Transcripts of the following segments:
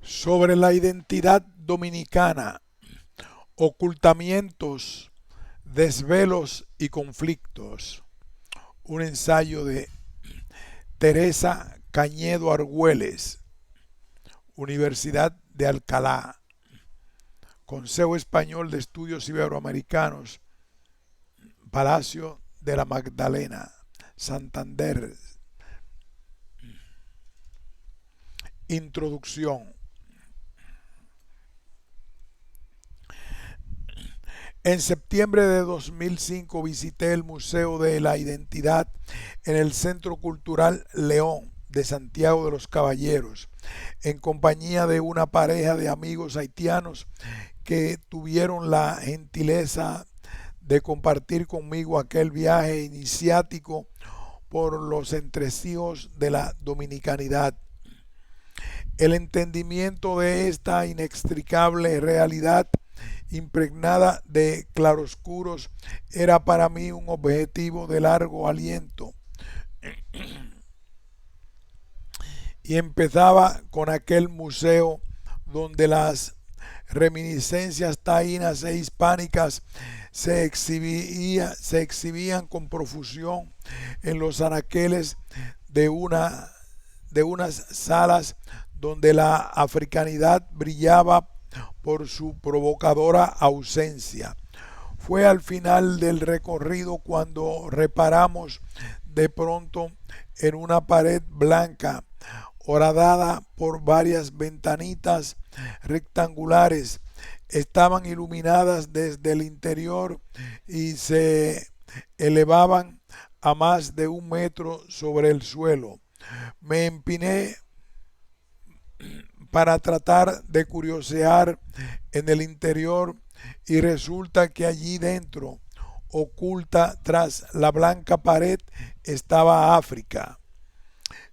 sobre la identidad dominicana, ocultamientos, desvelos y conflictos. Un ensayo de Teresa Cañedo Argüelles, Universidad de Alcalá, Consejo Español de Estudios Iberoamericanos, Palacio de la Magdalena, Santander. Introducción. En septiembre de 2005 visité el Museo de la Identidad en el Centro Cultural León de Santiago de los Caballeros, en compañía de una pareja de amigos haitianos que tuvieron la gentileza de compartir conmigo aquel viaje iniciático por los entresijos de la dominicanidad. El entendimiento de esta inextricable realidad impregnada de claroscuros era para mí un objetivo de largo aliento. Y empezaba con aquel museo donde las reminiscencias taínas e hispánicas se exhibían con profusión en los anaqueles de, de unas salas donde la africanidad brillaba por su provocadora ausencia. Fue al final del recorrido cuando reparamos de pronto en una pared blanca horadada por varias ventanitas rectangulares. Estaban iluminadas desde el interior y se elevaban a más de 1 metro sobre el suelo. Me empiné para tratar de curiosear en el interior y resulta que allí dentro, oculta tras la blanca pared, estaba África.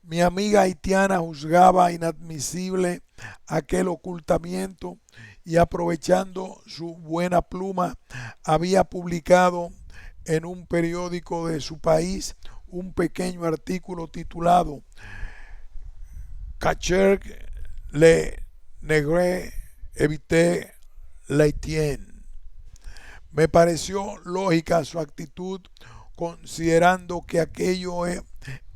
Mi amiga haitiana juzgaba inadmisible aquel ocultamiento y aprovechando su buena pluma había publicado en un periódico de su país un pequeño artículo titulado Cacher le Negre Evité l'Haïtien. Me pareció lógica su actitud, considerando que aquello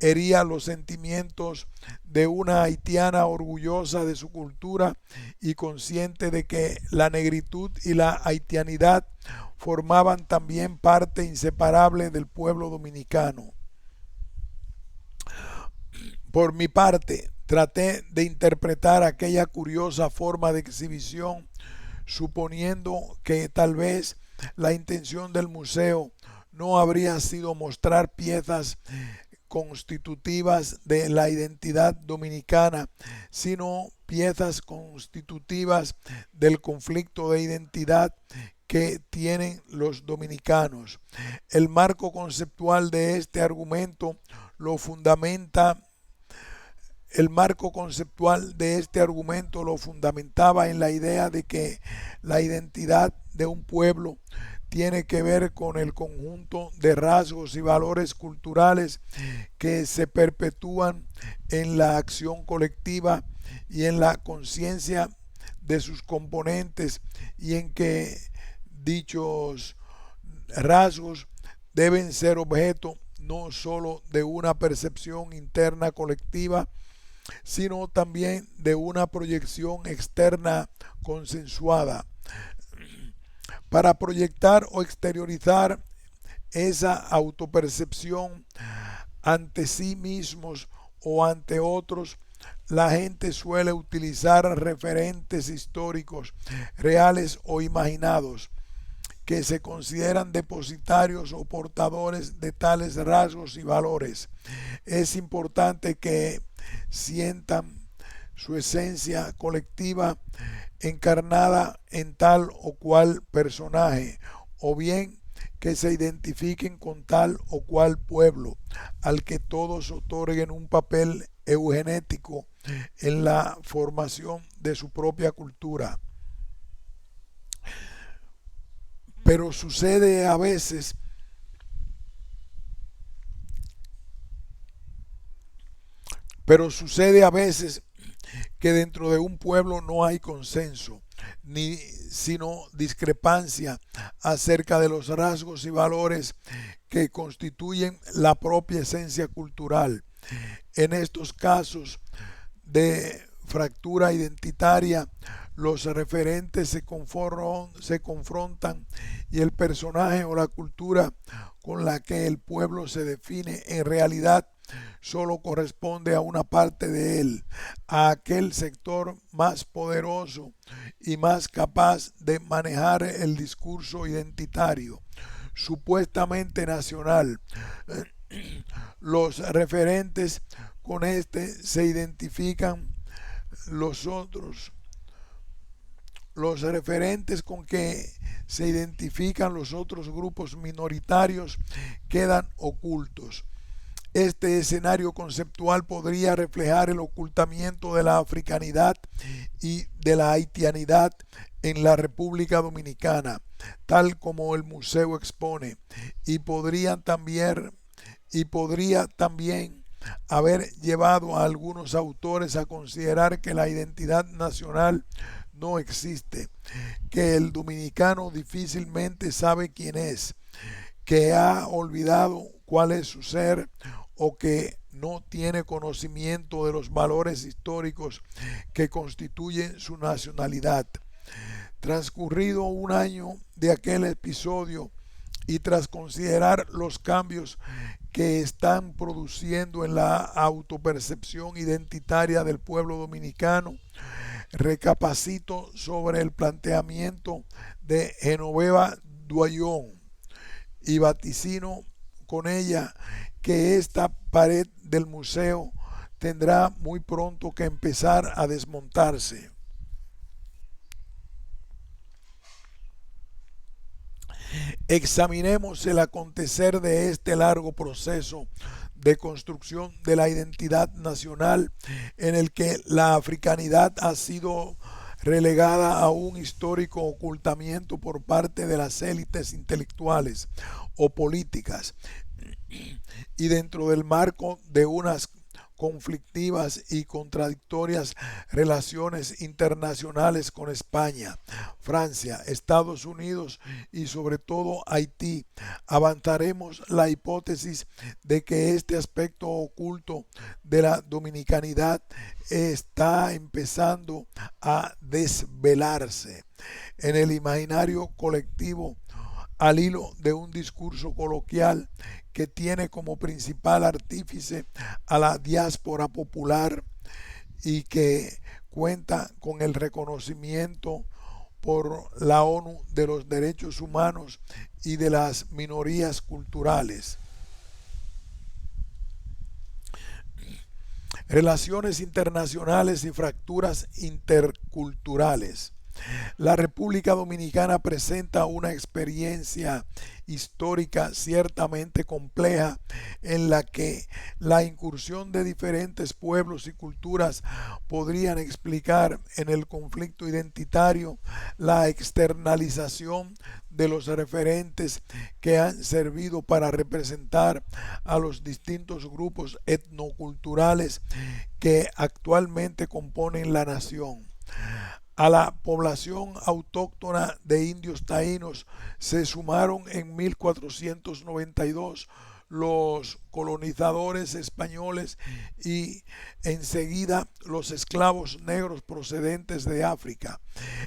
hería los sentimientos de una haitiana orgullosa de su cultura y consciente de que la negritud y la haitianidad formaban también parte inseparable del pueblo dominicano. Por mi parte, traté de interpretar aquella curiosa forma de exhibición, suponiendo que tal vez la intención del museo no habría sido mostrar piezas constitutivas de la identidad dominicana, sino piezas constitutivas del conflicto de identidad que tienen los dominicanos. El marco conceptual de este argumento lo fundamenta El marco conceptual de este argumento lo fundamentaba en la idea de que la identidad de un pueblo tiene que ver con el conjunto de rasgos y valores culturales que se perpetúan en la acción colectiva y en la conciencia de sus componentes, y en que dichos rasgos deben ser objeto no sólo de una percepción interna colectiva, sino también de una proyección externa consensuada. Para proyectar o exteriorizar esa autopercepción ante sí mismos o ante otros, la gente suele utilizar referentes históricos, reales o imaginados, que se consideran depositarios o portadores de tales rasgos y valores. Es importante que sientan su esencia colectiva encarnada en tal o cual personaje, o bien que se identifiquen con tal o cual pueblo, al que todos otorguen un papel eugenético en la formación de su propia cultura. Pero sucede a veces pero sucede a veces que dentro de un pueblo no hay consenso, ni sino discrepancia acerca de los rasgos y valores que constituyen la propia esencia cultural. En estos casos de fractura identitaria, los referentes se confrontan y el personaje o la cultura con la que el pueblo se define en realidad solo corresponde a una parte de él, a aquel sector más poderoso y más capaz de manejar el discurso identitario, supuestamente nacional. Los referentes con este se identifican los otros. Los referentes con que se identifican los otros grupos minoritarios quedan ocultos. Este escenario conceptual podría reflejar el ocultamiento de la africanidad y de la haitianidad en la República Dominicana, tal como el museo expone, y podría también haber llevado a algunos autores a considerar que la identidad nacional no existe, que el dominicano difícilmente sabe quién es, que ha olvidado cuál es su ser o que no tiene conocimiento de los valores históricos que constituyen su nacionalidad. Transcurrido un año de aquel episodio y tras considerar los cambios que están produciendo en la autopercepción identitaria del pueblo dominicano, recapacito sobre el planteamiento de Genoveva Duallón y vaticino con ella que esta pared del museo tendrá muy pronto que empezar a desmontarse. Examinemos el acontecer de este largo proceso de construcción de la identidad nacional en el que la africanidad ha sido relegada a un histórico ocultamiento por parte de las élites intelectuales o políticas y dentro del marco de unas conflictivas y contradictorias relaciones internacionales con España, Francia, Estados Unidos y sobre todo Haití, avanzaremos la hipótesis de que este aspecto oculto de la dominicanidad está empezando a desvelarse en el imaginario colectivo al hilo de un discurso coloquial que tiene como principal artífice a la diáspora popular y que cuenta con el reconocimiento por la ONU de los derechos humanos y de las minorías culturales. Relaciones internacionales y fracturas interculturales. La República Dominicana presenta una experiencia histórica ciertamente compleja en la que la incursión de diferentes pueblos y culturas podrían explicar en el conflicto identitario la externalización de los referentes que han servido para representar a los distintos grupos etnoculturales que actualmente componen la nación. A la población autóctona de indios taínos se sumaron en 1492 los colonizadores españoles y enseguida los esclavos negros procedentes de África.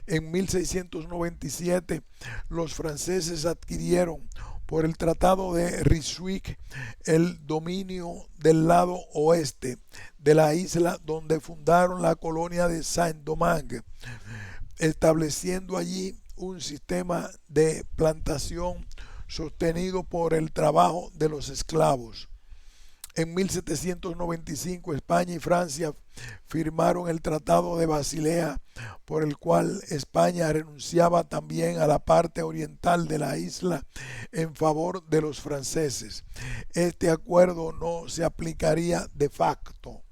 En 1697 los franceses adquirieron por el Tratado de Ryswick el dominio del lado oeste de la isla, donde fundaron la colonia de Saint-Domingue, estableciendo allí un sistema de plantación sostenido por el trabajo de los esclavos. En 1795 España y Francia firmaron el Tratado de Basilea, por el cual España renunciaba también a la parte oriental de la isla en favor de los franceses. Este acuerdo no se aplicaría de facto,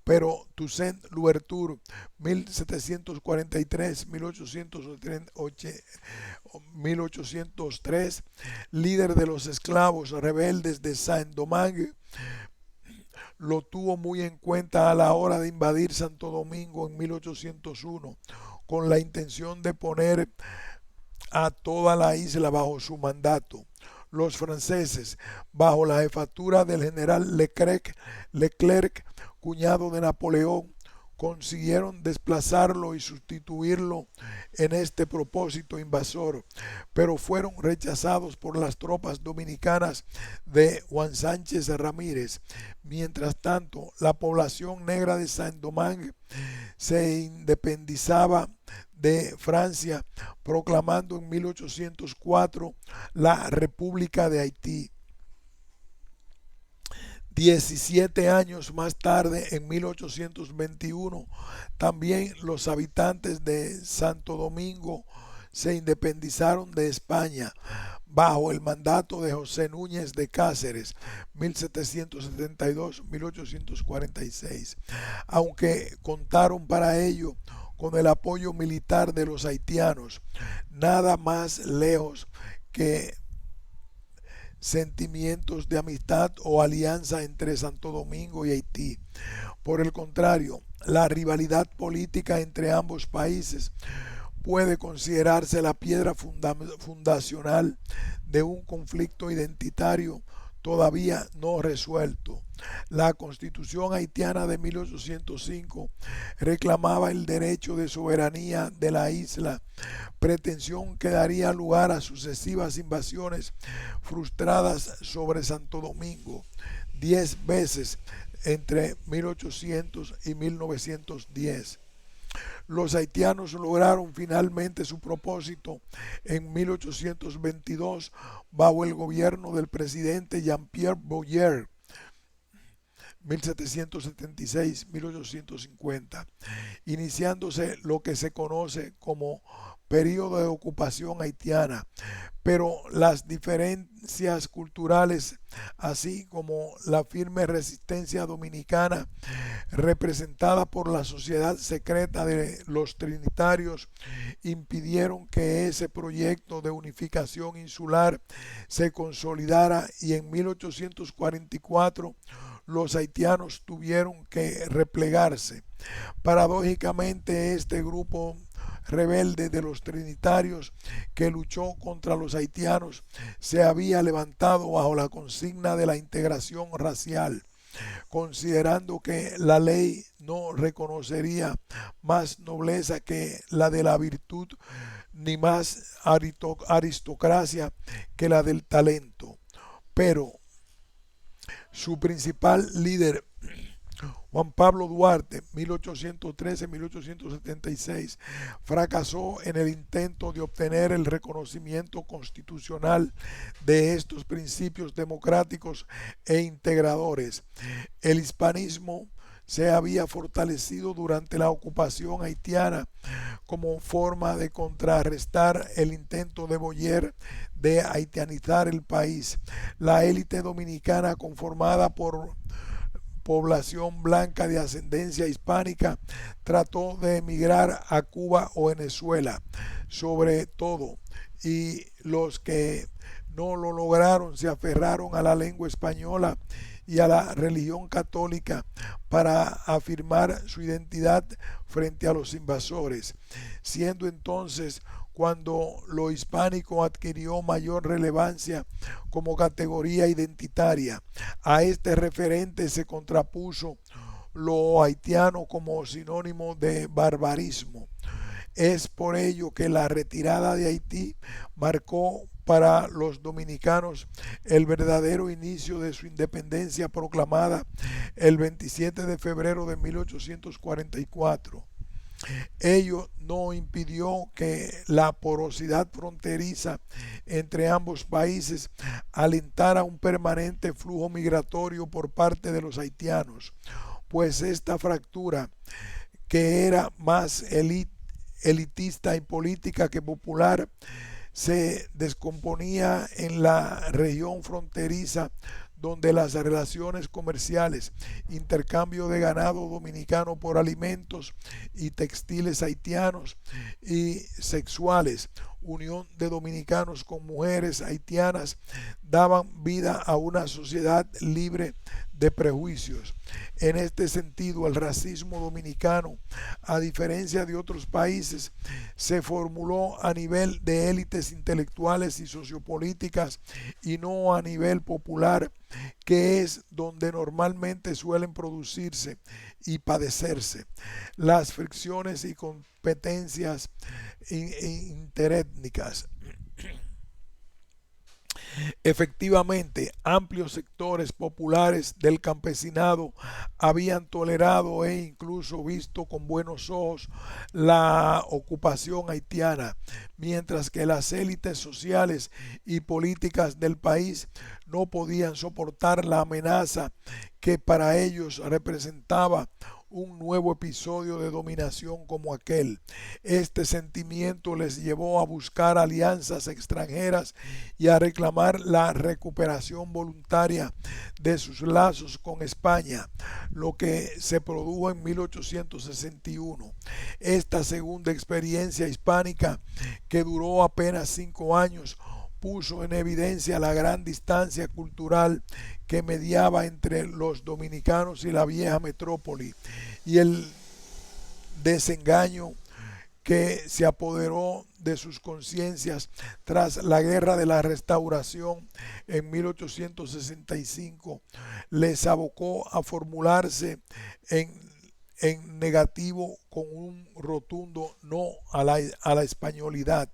pero Toussaint Louverture, 1743-1803, líder de los esclavos rebeldes de Saint-Domingue, lo tuvo muy en cuenta a la hora de invadir Santo Domingo en 1801, con la intención de poner a toda la isla bajo su mandato. Los franceses, bajo la jefatura del general Leclerc, cuñado de Napoleón, consiguieron desplazarlo y sustituirlo en este propósito invasor, pero fueron rechazados por las tropas dominicanas de Juan Sánchez Ramírez. Mientras tanto, la población negra de Saint-Domingue se independizaba de Francia, proclamando en 1804 la República de Haití. 17 años más tarde, en 1821, también los habitantes de Santo Domingo se independizaron de España bajo el mandato de José Núñez de Cáceres, 1772-1846, aunque contaron para ello con el apoyo militar de los haitianos, nada más lejos que sentimientos de amistad o alianza entre Santo Domingo y Haití. Por el contrario, la rivalidad política entre ambos países puede considerarse la piedra fundacional de un conflicto identitario todavía no resuelto. La Constitución haitiana de 1805 reclamaba el derecho de soberanía de la isla, pretensión que daría lugar a sucesivas invasiones frustradas sobre Santo Domingo, 10 veces entre 1800 y 1910. Los haitianos lograron finalmente su propósito en 1822 bajo el gobierno del presidente Jean-Pierre Boyer, 1776-1850, iniciándose lo que se conoce como periodo de ocupación haitiana, pero las diferencias culturales, así como la firme resistencia dominicana representada por la sociedad secreta de los trinitarios, impidieron que ese proyecto de unificación insular se consolidara, y en 1844 los haitianos tuvieron que replegarse. Paradójicamente, este grupo rebelde de los trinitarios que luchó contra los haitianos se había levantado bajo la consigna de la integración racial, considerando que la ley no reconocería más nobleza que la de la virtud, ni más aristocracia que la del talento. Pero su principal líder, Juan Pablo Duarte, 1813-1876, fracasó en el intento de obtener el reconocimiento constitucional de estos principios democráticos e integradores. El hispanismo se había fortalecido durante la ocupación haitiana como forma de contrarrestar el intento de Boyer de haitianizar el país. La élite dominicana, conformada por población blanca de ascendencia hispánica, trató de emigrar a Cuba o Venezuela, sobre todo, y los que no lo lograron se aferraron a la lengua española y a la religión católica para afirmar su identidad frente a los invasores, siendo entonces cuando lo hispánico adquirió mayor relevancia como categoría identitaria. A este referente se contrapuso lo haitiano como sinónimo de barbarismo. Es por ello que la retirada de Haití marcó para los dominicanos el verdadero inicio de su independencia proclamada el 27 de febrero de 1844. Ello no impidió que la porosidad fronteriza entre ambos países alentara un permanente flujo migratorio por parte de los haitianos, pues esta fractura, que era más elitista y política que popular, se descomponía en la región fronteriza, donde las relaciones comerciales, intercambio de ganado dominicano por alimentos y textiles haitianos y sexuales, unión de dominicanos con mujeres haitianas daban vida a una sociedad libre de prejuicios. En este sentido, el racismo dominicano, a diferencia de otros países, se formuló a nivel de élites intelectuales y sociopolíticas y no a nivel popular, que es donde normalmente suelen producirse y padecerse las fricciones y competencias interétnicas. Efectivamente, amplios sectores populares del campesinado habían tolerado e incluso visto con buenos ojos la ocupación haitiana, mientras que las élites sociales y políticas del país no podían soportar la amenaza que para ellos representaba un nuevo episodio de dominación como aquel. Este sentimiento les llevó a buscar alianzas extranjeras y a reclamar la recuperación voluntaria de sus lazos con España, lo que se produjo en 1861. Esta segunda experiencia hispánica, que duró apenas 5 años, puso en evidencia la gran distancia cultural que mediaba entre los dominicanos y la vieja metrópoli y el desengaño que se apoderó de sus conciencias tras la Guerra de la Restauración en 1865 les abocó a formularse en negativo con un rotundo no a la españolidad.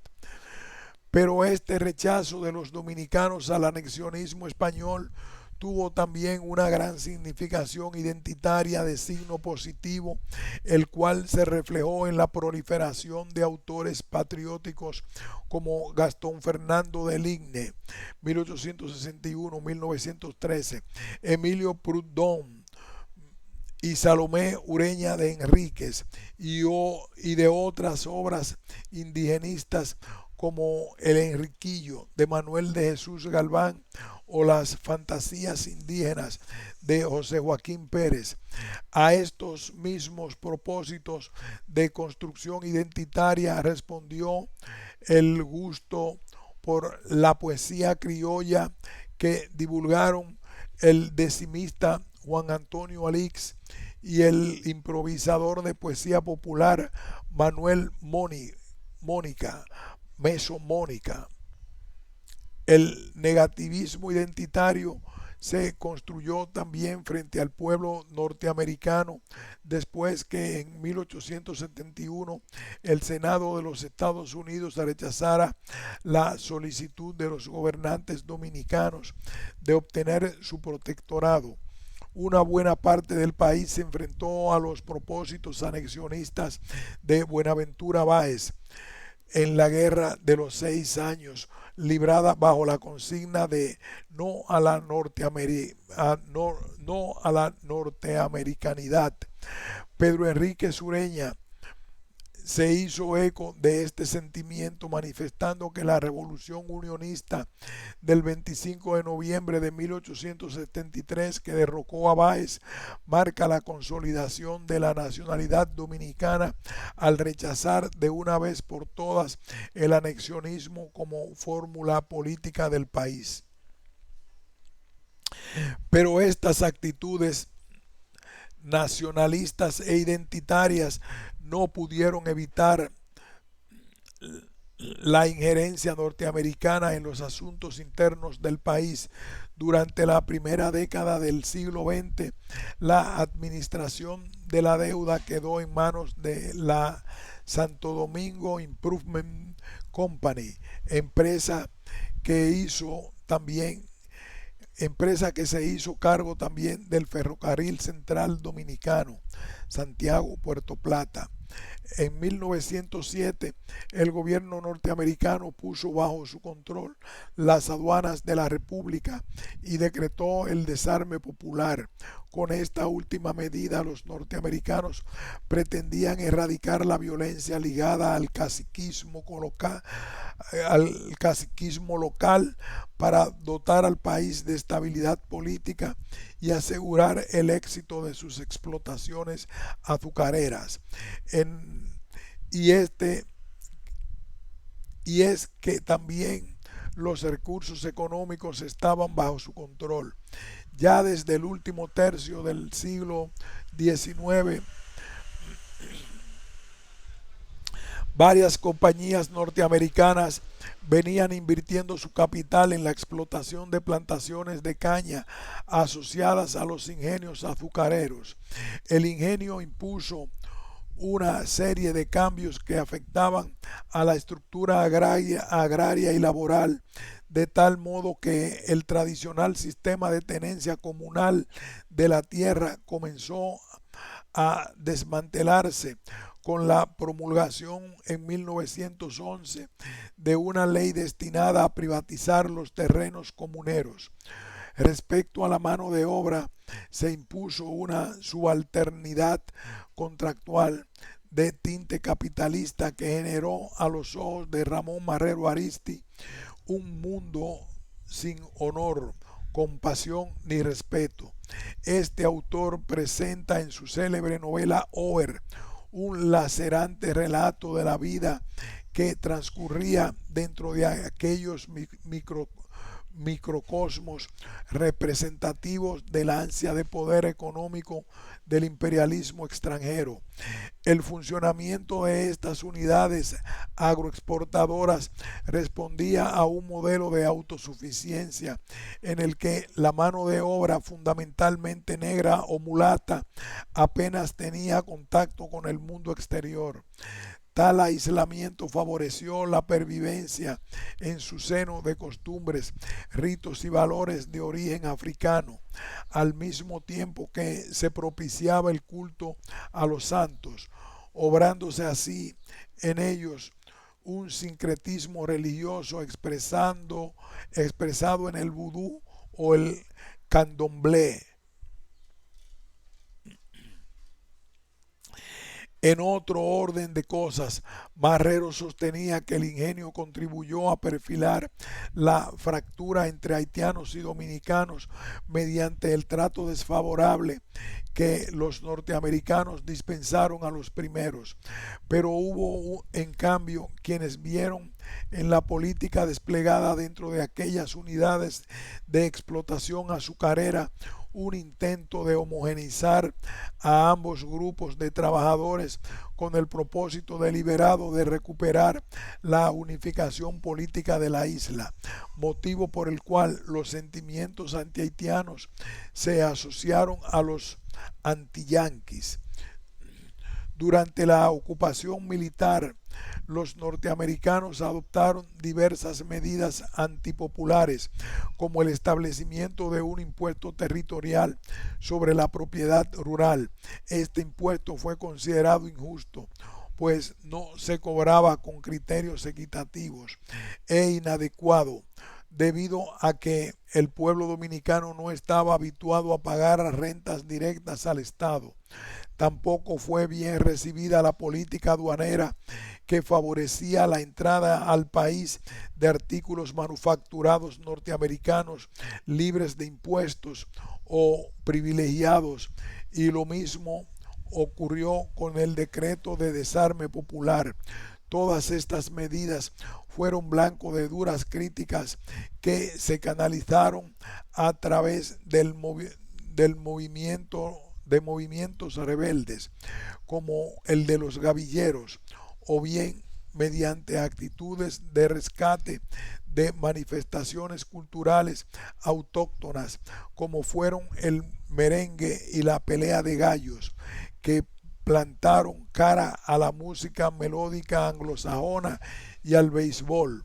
Pero este rechazo de los dominicanos al anexionismo español tuvo también una gran significación identitaria de signo positivo, el cual se reflejó en la proliferación de autores patrióticos como Gastón Fernando de Ligne, 1861-1913, Emilio Proudhon y Salomé Ureña de Enríquez y de otras obras indigenistas como El Enriquillo de Manuel de Jesús Galván o Las Fantasías Indígenas de José Joaquín Pérez. A estos mismos propósitos de construcción identitaria respondió el gusto por la poesía criolla que divulgaron el decimista Juan Antonio Alix y el improvisador de poesía popular Manuel Mónica. Mesomónica. El negativismo identitario se construyó también frente al pueblo norteamericano después que en 1871 el Senado de los Estados Unidos rechazara la solicitud de los gobernantes dominicanos de obtener su protectorado. Una buena parte del país se enfrentó a los propósitos anexionistas de Buenaventura Báez en la Guerra de los 6 años, librada bajo la consigna de no a la norteamericanidad. Pedro Enrique Sureña se hizo eco de este sentimiento manifestando que la revolución unionista del 25 de noviembre de 1873 que derrocó a Báez marca la consolidación de la nacionalidad dominicana al rechazar de una vez por todas el anexionismo como fórmula política del país. Pero estas actitudes nacionalistas e identitarias no pudieron evitar la injerencia norteamericana en los asuntos internos del país. Durante la primera década del siglo XX, la administración de la deuda quedó en manos de la Santo Domingo Improvement Company, empresa que se hizo cargo también del Ferrocarril Central Dominicano, Santiago-Puerto Plata. En 1907, el gobierno norteamericano puso bajo su control las aduanas de la República y decretó el desarme popular. Con esta última medida, los norteamericanos pretendían erradicar la violencia ligada al caciquismo local para dotar al país de estabilidad política y asegurar el éxito de sus explotaciones azucareras. y es que también los recursos económicos estaban bajo su control. Ya desde el último tercio del siglo XIX, varias compañías norteamericanas venían invirtiendo su capital en la explotación de plantaciones de caña asociadas a los ingenios azucareros. El ingenio impuso una serie de cambios que afectaban a la estructura agraria y laboral, de tal modo que el tradicional sistema de tenencia comunal de la tierra comenzó a desmantelarse con la promulgación en 1911 de una ley destinada a privatizar los terrenos comuneros. Respecto a la mano de obra, se impuso una subalternidad contractual de tinte capitalista que generó a los ojos de Ramón Marrero Ariztí un mundo sin honor, compasión ni respeto. Este autor presenta en su célebre novela Over un lacerante relato de la vida que transcurría dentro de aquellos microcosmos representativos de la ansia de poder económico del imperialismo extranjero. El funcionamiento de estas unidades agroexportadoras respondía a un modelo de autosuficiencia en el que la mano de obra, fundamentalmente negra o mulata, apenas tenía contacto con el mundo exterior. Tal aislamiento favoreció la pervivencia en su seno de costumbres, ritos y valores de origen africano, al mismo tiempo que se propiciaba el culto a los santos, obrándose así en ellos un sincretismo religioso expresado en el vudú o el candomblé. En otro orden de cosas, Marrero sostenía que el ingenio contribuyó a perfilar la fractura entre haitianos y dominicanos mediante el trato desfavorable que los norteamericanos dispensaron a los primeros. Pero hubo en cambio quienes vieron en la política desplegada dentro de aquellas unidades de explotación azucarera un intento de homogeneizar a ambos grupos de trabajadores con el propósito deliberado de recuperar la unificación política de la isla, motivo por el cual los sentimientos antihaitianos se asociaron a los antiyanquis. Durante la ocupación militar, los norteamericanos adoptaron diversas medidas antipopulares, como el establecimiento de un impuesto territorial sobre la propiedad rural. Este impuesto fue considerado injusto, pues no se cobraba con criterios equitativos e inadecuado, debido a que el pueblo dominicano no estaba habituado a pagar rentas directas al Estado. Tampoco fue bien recibida la política aduanera que favorecía la entrada al país de artículos manufacturados norteamericanos libres de impuestos o privilegiados, y lo mismo ocurrió con el decreto de desarme popular. Todas estas medidas fueron blanco de duras críticas que se canalizaron a través del movimiento de movimientos rebeldes como el de los gavilleros, o bien mediante actitudes de rescate de manifestaciones culturales autóctonas como fueron el merengue y la pelea de gallos, que plantaron cara a la música melódica anglosajona y al béisbol.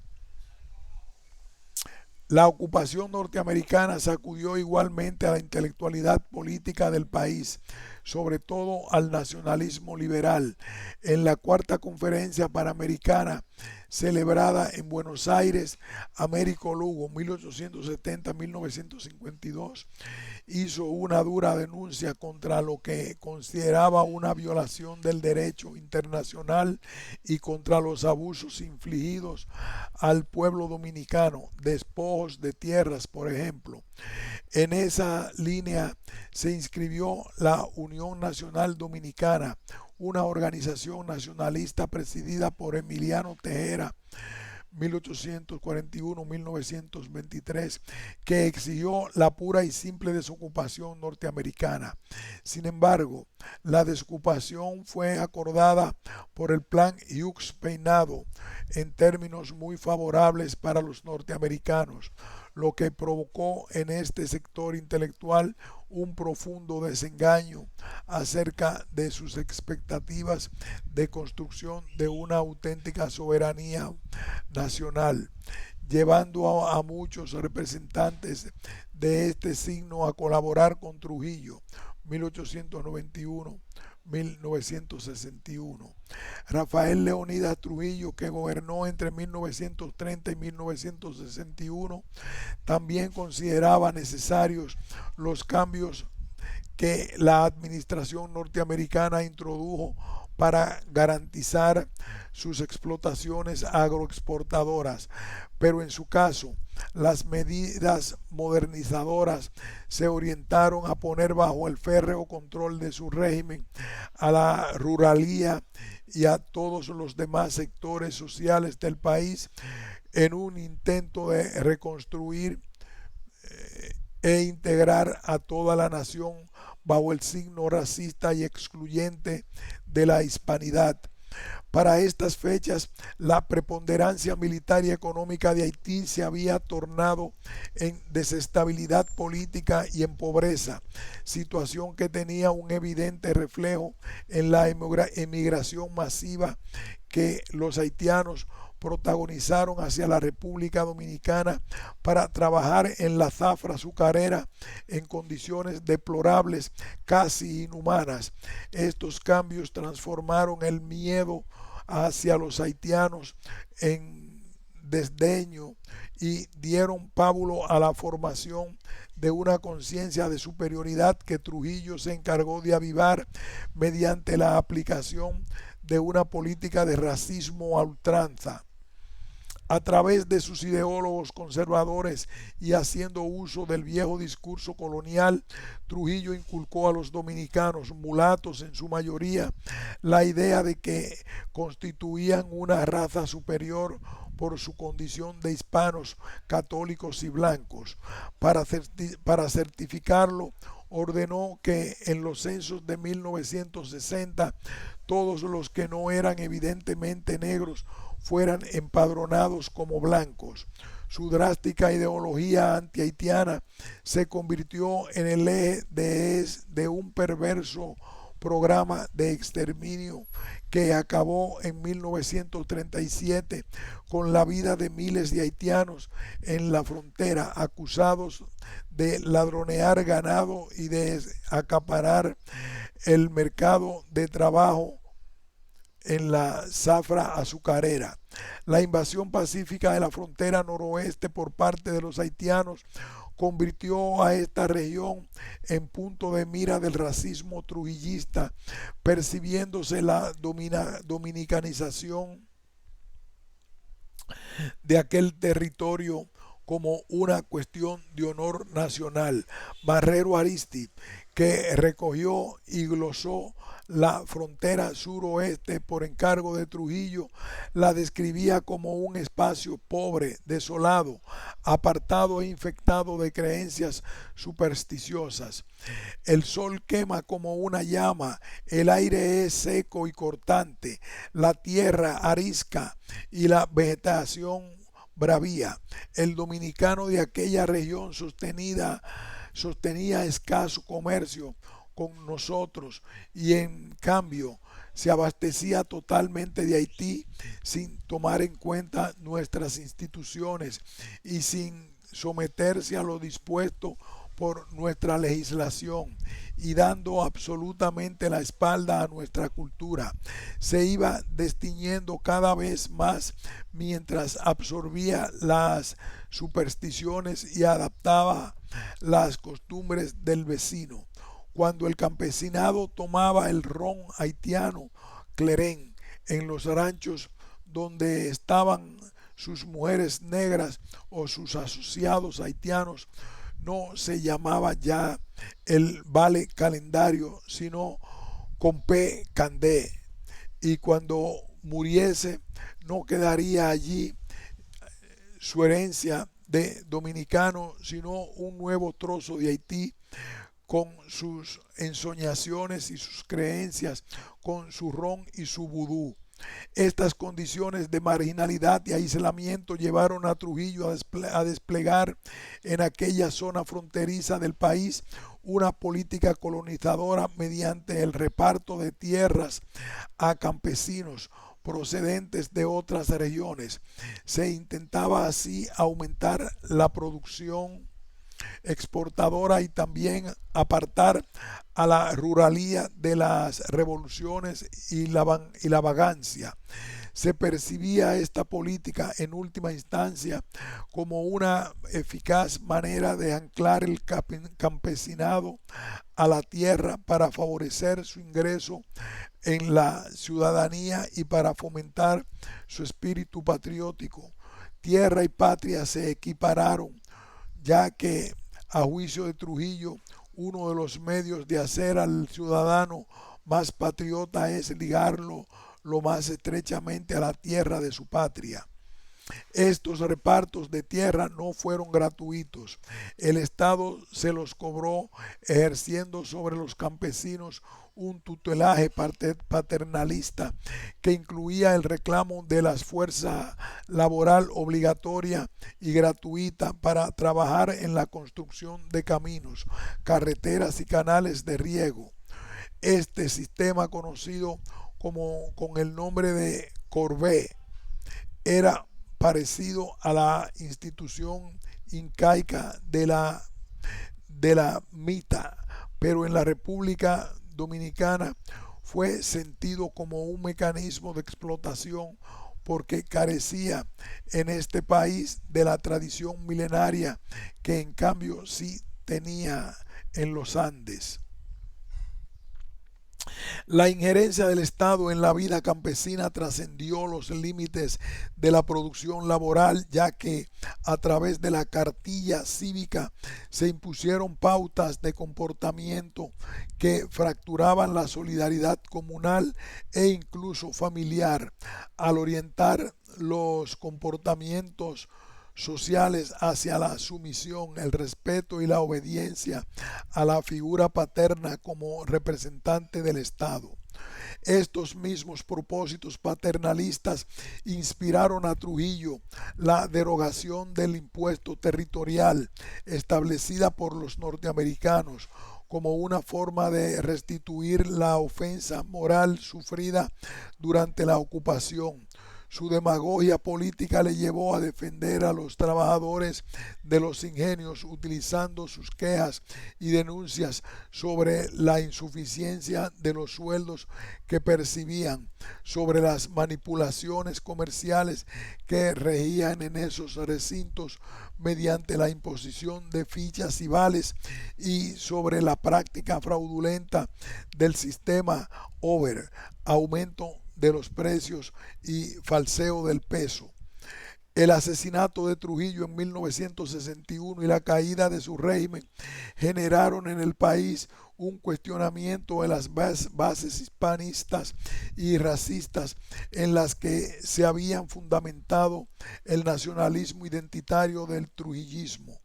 La ocupación norteamericana sacudió igualmente a la intelectualidad política del país, sobre todo al nacionalismo liberal. En la Cuarta Conferencia Panamericana, celebrada en Buenos Aires, Américo Lugo, 1870-1952, hizo una dura denuncia contra lo que consideraba una violación del derecho internacional y contra los abusos infligidos al pueblo dominicano, despojos de tierras, por ejemplo. En esa línea se inscribió la Unión Nacional Dominicana, una organización nacionalista presidida por Emiliano Tejera, 1841-1923, que exigió la pura y simple desocupación norteamericana. Sin embargo, la desocupación fue acordada por el Plan Hughes-Peinado en términos muy favorables para los norteamericanos, lo que provocó en este sector intelectual un profundo desengaño acerca de sus expectativas de construcción de una auténtica soberanía nacional, llevando a muchos representantes de este signo a colaborar con Trujillo, 1891-1961. Rafael Leónidas Trujillo, que gobernó entre 1930 y 1961, también consideraba necesarios los cambios que la administración norteamericana introdujo para garantizar sus explotaciones agroexportadoras, pero en su caso las medidas modernizadoras se orientaron a poner bajo el férreo control de su régimen a la ruralía y a todos los demás sectores sociales del país en un intento de reconstruir e integrar a toda la nación bajo el signo racista y excluyente de la hispanidad. Para estas fechas, la preponderancia militar y económica de Haití se había tornado en desestabilidad política y en pobreza, situación que tenía un evidente reflejo en la emigración masiva que los haitianos protagonizaron hacia la República Dominicana para trabajar en la zafra azucarera en condiciones deplorables, casi inhumanas. Estos cambios transformaron el miedo hacia los haitianos en desdeño y dieron pábulo a la formación de una conciencia de superioridad que Trujillo se encargó de avivar mediante la aplicación de una política de racismo a ultranza. A través de sus ideólogos conservadores y haciendo uso del viejo discurso colonial, Trujillo inculcó a los dominicanos, mulatos en su mayoría, la idea de que constituían una raza superior por su condición de hispanos, católicos y blancos. Para certificarlo, ordenó que en los censos de 1960 todos los que no eran evidentemente negros fueran empadronados como blancos. Su drástica ideología antihaitiana se convirtió en el eje de un perverso programa de exterminio que acabó en 1937 con la vida de miles de haitianos en la frontera, acusados de ladronear ganado y de acaparar el mercado de trabajo en la zafra azucarera. La invasión pacífica de la frontera noroeste por parte de los haitianos convirtió a esta región en punto de mira del racismo trujillista, percibiéndose la dominicanización de aquel territorio como una cuestión de honor nacional. Barrero Aristi, que recogió y glosó la frontera suroeste por encargo de Trujillo, la describía como un espacio pobre, desolado, apartado e infectado de creencias supersticiosas. El sol quema como una llama, el aire es seco y cortante, la tierra arisca y la vegetación bravía. El dominicano de aquella región sostenía escaso comercio con nosotros y en cambio se abastecía totalmente de Haití sin tomar en cuenta nuestras instituciones y sin someterse a lo dispuesto por nuestra legislación y dando absolutamente la espalda a nuestra cultura. Se iba destiñendo cada vez más mientras absorbía las supersticiones y adaptaba las costumbres del vecino. Cuando el campesinado tomaba el ron haitiano Clerén en los ranchos donde estaban sus mujeres negras o sus asociados haitianos, no se llamaba ya el vale calendario, sino compé candé, y cuando muriese no quedaría allí su herencia de dominicano, sino un nuevo trozo de Haití con sus ensoñaciones y sus creencias, con su ron y su vudú. Estas condiciones de marginalidad y aislamiento llevaron a Trujillo a desplegar en aquella zona fronteriza del país una política colonizadora mediante el reparto de tierras a campesinos procedentes de otras regiones. Se intentaba así aumentar la producción exportadora y también apartar a la ruralía de las revoluciones y la vagancia. Se percibía esta política en última instancia como una eficaz manera de anclar el campesinado a la tierra para favorecer su ingreso en la ciudadanía y para fomentar su espíritu patriótico. Tierra y patria se equipararon, ya que a juicio de Trujillo, uno de los medios de hacer al ciudadano más patriota es ligarlo lo más estrechamente a la tierra de su patria. Estos repartos de tierra no fueron gratuitos. El Estado se los cobró ejerciendo sobre los campesinos un tutelaje paternalista que incluía el reclamo de la fuerza laboral obligatoria y gratuita para trabajar en la construcción de caminos, carreteras y canales de riego. Este sistema, conocido como con el nombre de Corvé, era parecido a la institución incaica de la Mita, pero en la República Dominicana fue sentido como un mecanismo de explotación porque carecía en este país de la tradición milenaria que en cambio sí tenía en los Andes. La injerencia del Estado en la vida campesina trascendió los límites de la producción laboral, ya que a través de la cartilla cívica se impusieron pautas de comportamiento que fracturaban la solidaridad comunal e incluso familiar, al orientar los comportamientos sociales hacia la sumisión, el respeto y la obediencia a la figura paterna como representante del Estado. Estos mismos propósitos paternalistas inspiraron a Trujillo la derogación del impuesto territorial establecida por los norteamericanos como una forma de restituir la ofensa moral sufrida durante la ocupación. Su demagogia política le llevó a defender a los trabajadores de los ingenios utilizando sus quejas y denuncias sobre la insuficiencia de los sueldos que percibían, sobre las manipulaciones comerciales que regían en esos recintos mediante la imposición de fichas y vales y sobre la práctica fraudulenta del sistema over, aumento de los precios y falseo del peso. El asesinato de Trujillo en 1961 y la caída de su régimen generaron en el país un cuestionamiento de las bases hispanistas y racistas en las que se habían fundamentado el nacionalismo identitario del trujillismo.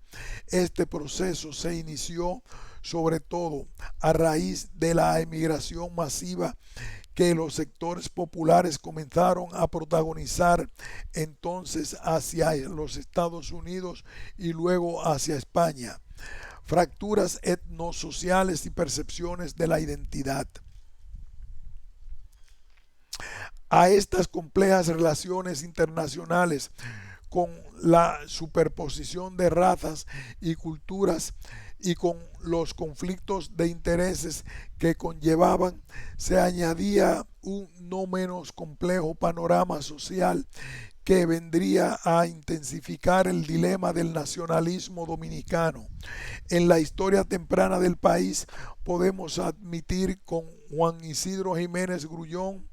Este proceso se inició sobre todo a raíz de la emigración masiva que los sectores populares comenzaron a protagonizar entonces hacia los Estados Unidos y luego hacia España. Fracturas etnosociales y percepciones de la identidad. A estas complejas relaciones internacionales con la superposición de razas y culturas y con los conflictos de intereses que conllevaban, se añadía un no menos complejo panorama social que vendría a intensificar el dilema del nacionalismo dominicano. En la historia temprana del país podemos admitir con Juan Isidro Jiménez Grullón,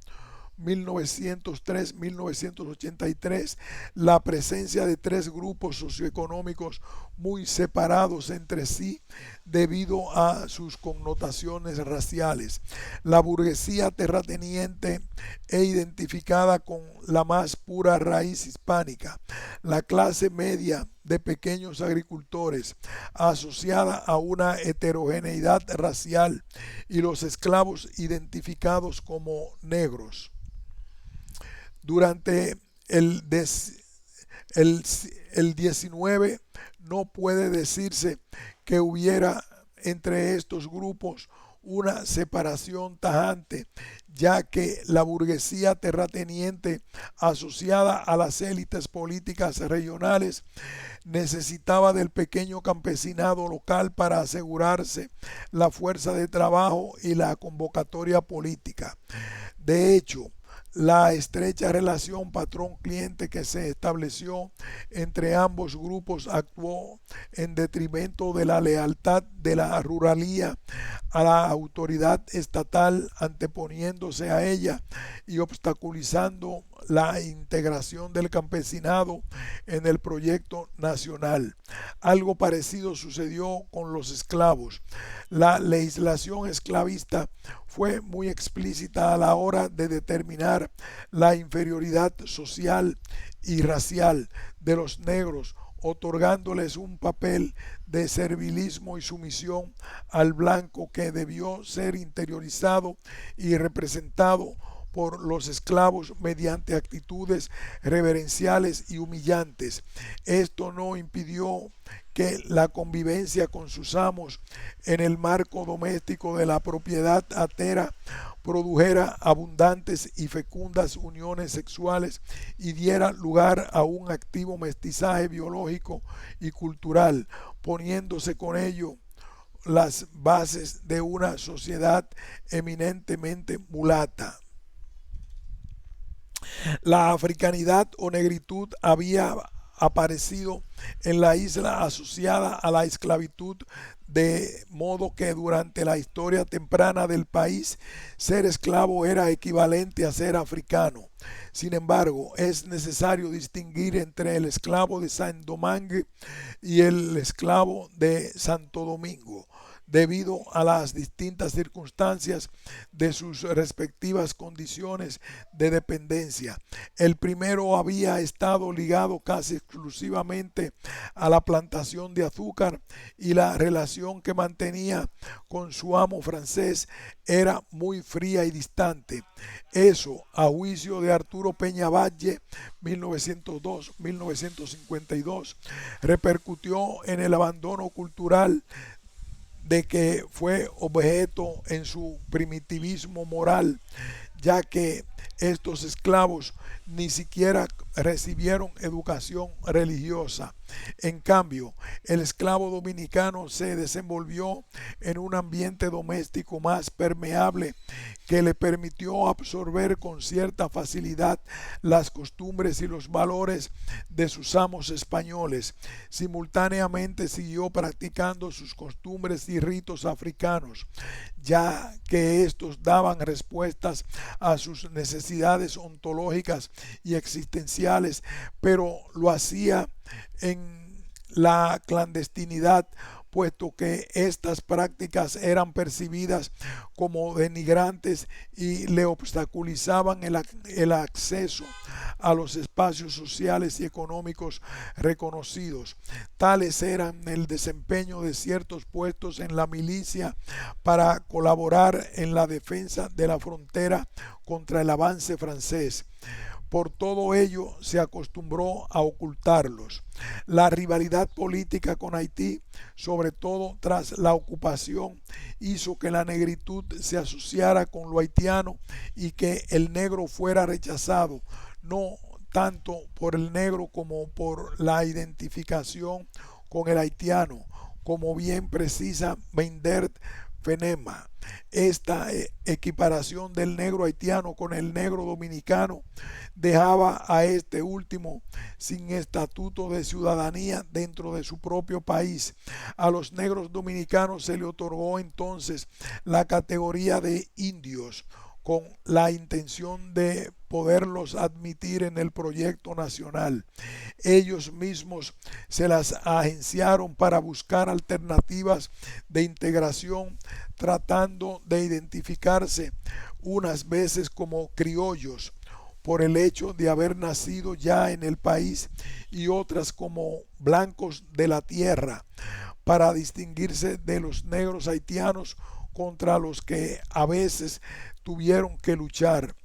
1903-1983, la presencia de tres grupos socioeconómicos muy separados entre sí debido a sus connotaciones raciales. La burguesía terrateniente e identificada con la más pura raíz hispánica, la clase media de pequeños agricultores asociada a una heterogeneidad racial y los esclavos identificados como negros. Durante el, el 19 no puede decirse que hubiera entre estos grupos una separación tajante, ya que la burguesía terrateniente asociada a las élites políticas regionales necesitaba del pequeño campesinado local para asegurarse la fuerza de trabajo y la convocatoria política. De hecho, la estrecha relación patrón-cliente que se estableció entre ambos grupos actuó en detrimento de la lealtad de la ruralía a la autoridad estatal, anteponiéndose a ella y obstaculizando la integración del campesinado en el proyecto nacional. Algo parecido sucedió con los esclavos. La legislación esclavista fue muy explícita a la hora de determinar la inferioridad social y racial de los negros, otorgándoles un papel de servilismo y sumisión al blanco que debió ser interiorizado y representado por los esclavos mediante actitudes reverenciales y humillantes. Esto no impidió que la convivencia con sus amos en el marco doméstico de la propiedad altera produjera abundantes y fecundas uniones sexuales y diera lugar a un activo mestizaje biológico y cultural, poniéndose con ello las bases de una sociedad eminentemente mulata. La africanidad o negritud había aparecido en la isla asociada a la esclavitud, de modo que durante la historia temprana del país ser esclavo era equivalente a ser africano. Sin embargo, es necesario distinguir entre el esclavo de Saint-Domingue y el esclavo de Santo Domingo, debido a las distintas circunstancias de sus respectivas condiciones de dependencia. El primero había estado ligado casi exclusivamente a la plantación de azúcar y la relación que mantenía con su amo francés era muy fría y distante. Eso, a juicio de Arturo Peña Valle, 1902-1952, repercutió en el abandono cultural de que fue objeto en su primitivismo moral, ya que estos esclavos ni siquiera recibieron educación religiosa. En cambio, el esclavo dominicano se desenvolvió en un ambiente doméstico más permeable que le permitió absorber con cierta facilidad las costumbres y los valores de sus amos españoles. Simultáneamente siguió practicando sus costumbres y ritos africanos, ya que estos daban respuestas a sus necesidades ontológicas y existenciales, pero lo hacía en la clandestinidad, puesto que estas prácticas eran percibidas como denigrantes y le obstaculizaban el acceso a los espacios sociales y económicos reconocidos. Tales eran el desempeño de ciertos puestos en la milicia para colaborar en la defensa de la frontera contra el avance francés. Por todo ello se acostumbró a ocultarlos. La rivalidad política con Haití, sobre todo tras la ocupación, hizo que la negritud se asociara con lo haitiano y que el negro fuera rechazado, no tanto por el negro como por la identificación con el haitiano, como bien precisa Meindert Fenema. Esta equiparación del negro haitiano con el negro dominicano dejaba a este último sin estatuto de ciudadanía dentro de su propio país. A los negros dominicanos se le otorgó entonces la categoría de indios, con la intención de poderlos admitir en el proyecto nacional. Ellos mismos se las agenciaron para buscar alternativas de integración, tratando de identificarse unas veces como criollos por el hecho de haber nacido ya en el país y otras como blancos de la tierra, para distinguirse de los negros haitianos contra los que a veces tuvieron que luchar.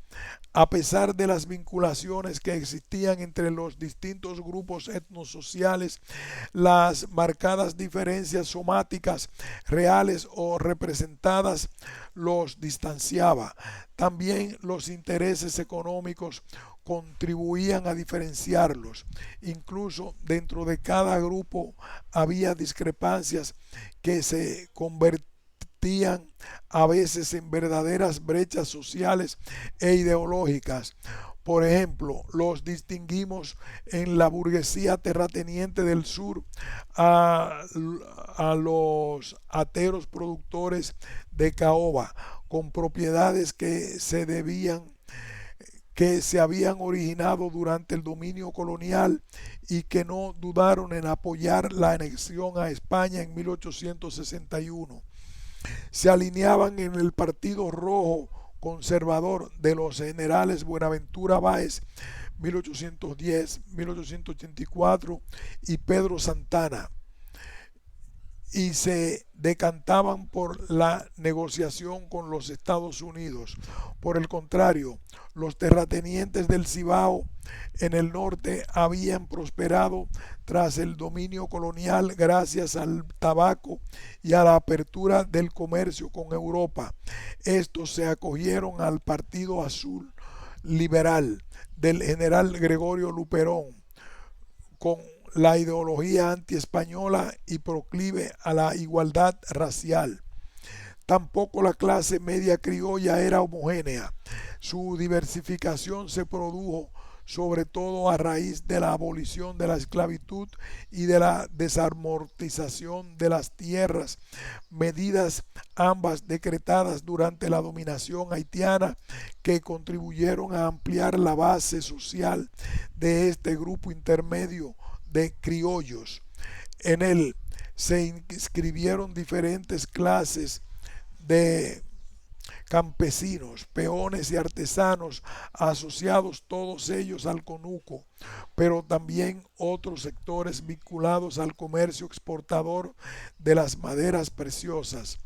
A pesar de las vinculaciones que existían entre los distintos grupos etnosociales, las marcadas diferencias somáticas reales o representadas los distanciaba. También los intereses económicos contribuían a diferenciarlos. Incluso dentro de cada grupo había discrepancias que se convertían a veces en verdaderas brechas sociales e ideológicas. Por ejemplo, los distinguimos en la burguesía terrateniente del sur a, a los ateros productores de caoba, con propiedades que se habían originado durante el dominio colonial y que no dudaron en apoyar la anexión a España en 1861. Se alineaban en el Partido Rojo Conservador de los generales Buenaventura Báez 1810-1884 y Pedro Santana, y se decantaban por la negociación con los Estados Unidos. Por el contrario, los terratenientes del Cibao en el norte habían prosperado tras el dominio colonial gracias al tabaco y a la apertura del comercio con Europa. Estos se acogieron al Partido Azul Liberal del general Gregorio Luperón, con la ideología antiespañola y proclive a la igualdad racial. Tampoco la clase media criolla era homogénea. Su diversificación se produjo sobre todo a raíz de la abolición de la esclavitud y de la desamortización de las tierras, medidas ambas decretadas durante la dominación haitiana, que contribuyeron a ampliar la base social de este grupo intermedio de criollos. En él se inscribieron diferentes clases de campesinos, peones y artesanos, asociados todos ellos al conuco, pero también otros sectores vinculados al comercio exportador de las maderas preciosas.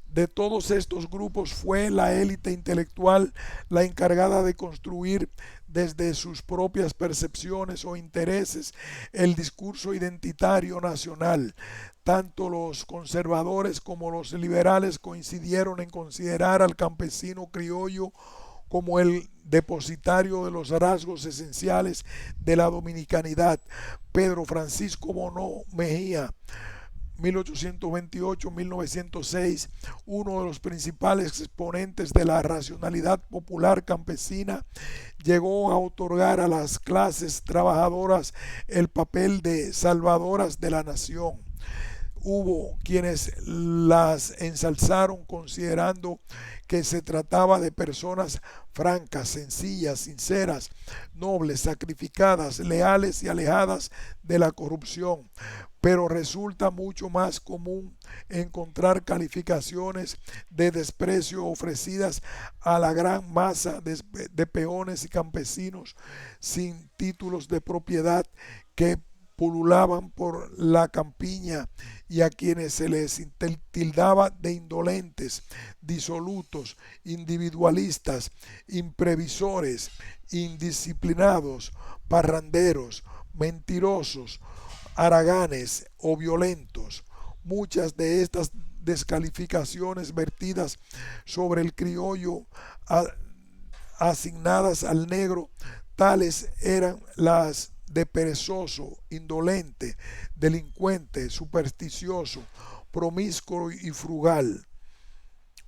De todos estos grupos fue la élite intelectual la encargada de construir desde sus propias percepciones o intereses el discurso identitario nacional. Tanto los conservadores como los liberales coincidieron en considerar al campesino criollo como el depositario de los rasgos esenciales de la dominicanidad. Pedro Francisco Bonó Mejía, 1828-1906, uno de los principales exponentes de la racionalidad popular campesina, llegó a otorgar a las clases trabajadoras el papel de salvadoras de la nación. Hubo quienes las ensalzaron considerando que se trataba de personas francas, sencillas, sinceras, nobles, sacrificadas, leales y alejadas de la corrupción. Pero resulta mucho más común encontrar calificaciones de desprecio ofrecidas a la gran masa de peones y campesinos sin títulos de propiedad que pululaban por la campiña, y a quienes se les tildaba de indolentes, disolutos, individualistas, imprevisores, indisciplinados, parranderos, mentirosos, haraganes o violentos. Muchas de estas descalificaciones vertidas sobre el criollo asignadas al negro, tales eran las de perezoso, indolente, delincuente, supersticioso, promiscuo y frugal.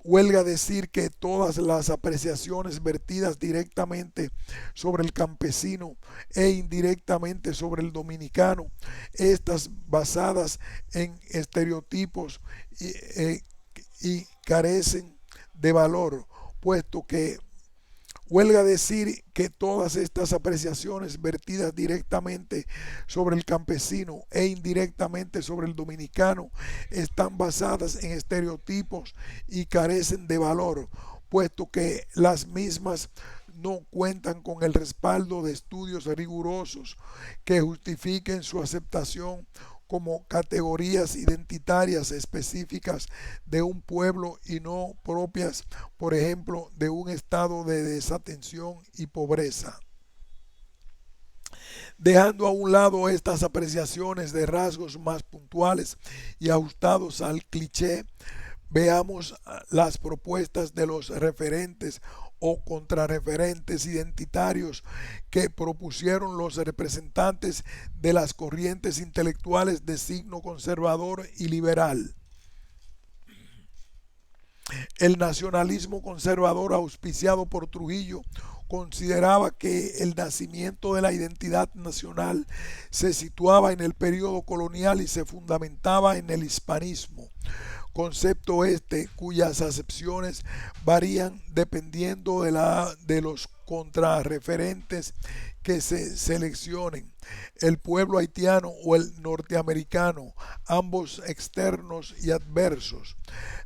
Huelga decir que todas las apreciaciones vertidas directamente sobre el campesino e indirectamente sobre el dominicano, estas basadas en estereotipos y carecen de valor, puesto que huelga decir que todas estas apreciaciones vertidas directamente sobre el campesino e indirectamente sobre el dominicano están basadas en estereotipos y carecen de valor, puesto que las mismas no cuentan con el respaldo de estudios rigurosos que justifiquen su aceptación como categorías identitarias específicas de un pueblo y no propias, por ejemplo, de un estado de desatención y pobreza. Dejando a un lado estas apreciaciones de rasgos más puntuales y ajustados al cliché, veamos las propuestas de los referentes o contrarreferentes identitarios que propusieron los representantes de las corrientes intelectuales de signo conservador y liberal. El nacionalismo conservador auspiciado por Trujillo consideraba que el nacimiento de la identidad nacional se situaba en el periodo colonial y se fundamentaba en el hispanismo, concepto este cuyas acepciones varían dependiendo de los contrarreferentes que se seleccionen, el pueblo haitiano o el norteamericano, ambos externos y adversos.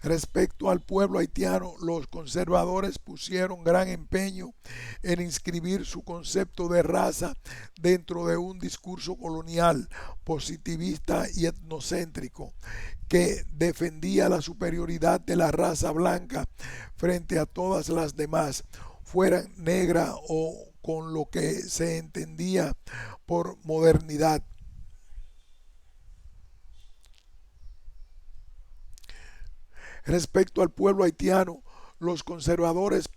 Respecto al pueblo haitiano, los conservadores pusieron gran empeño en inscribir su concepto de raza dentro de un discurso colonial, positivista y etnocéntrico, que defendía la superioridad de la raza blanca frente a todas las demás, fueran negra o con lo que se entendía por modernidad. Respecto al pueblo haitiano, los conservadores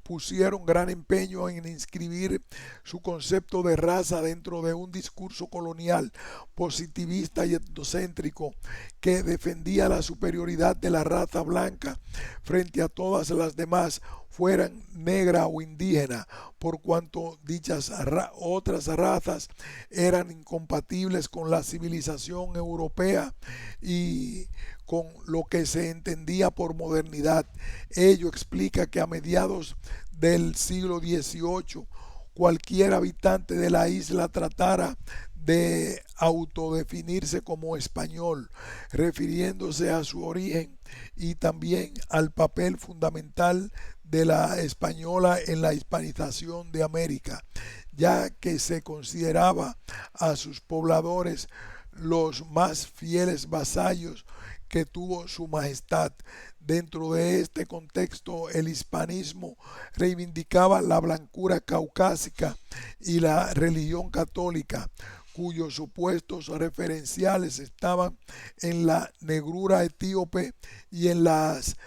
pusieron gran empeño en inscribir su concepto de raza dentro de un discurso colonial, positivista y etnocéntrico que defendía la superioridad de la raza blanca frente a todas las demás, fueran negra o indígena, por cuanto dichas otras razas eran incompatibles con la civilización europea y con lo que se entendía por modernidad. Ello explica que a mediados del siglo XVIII cualquier habitante de la isla tratara de autodefinirse como español, refiriéndose a su origen y también al papel fundamental de la española en la hispanización de América, ya que se consideraba a sus pobladores los más fieles vasallos que tuvo su majestad. Dentro de este contexto, el hispanismo reivindicaba la blancura caucásica y la religión católica, cuyos supuestos referenciales estaban en la negrura etíope y en las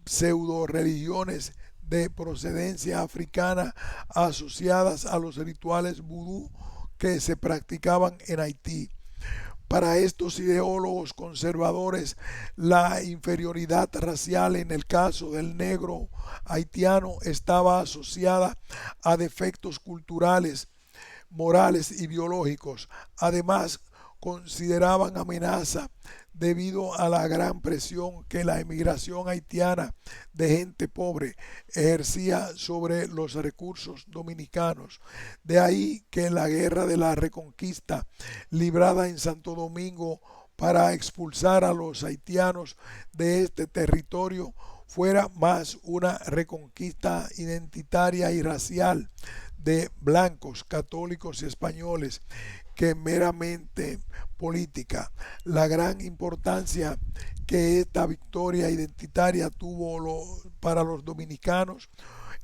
pseudo religiones de procedencia africana asociadas a los rituales vudú que se practicaban en Haití. Para estos ideólogos conservadores, la inferioridad racial en el caso del negro haitiano estaba asociada a defectos culturales, morales y biológicos. Además, consideraban amenaza debido a la gran presión que la emigración haitiana de gente pobre ejercía sobre los recursos dominicanos. De ahí que la guerra de la Reconquista, librada en Santo Domingo para expulsar a los haitianos de este territorio, fuera más una reconquista identitaria y racial de blancos, católicos y españoles que meramente política. La gran importancia que esta victoria identitaria tuvo para los dominicanos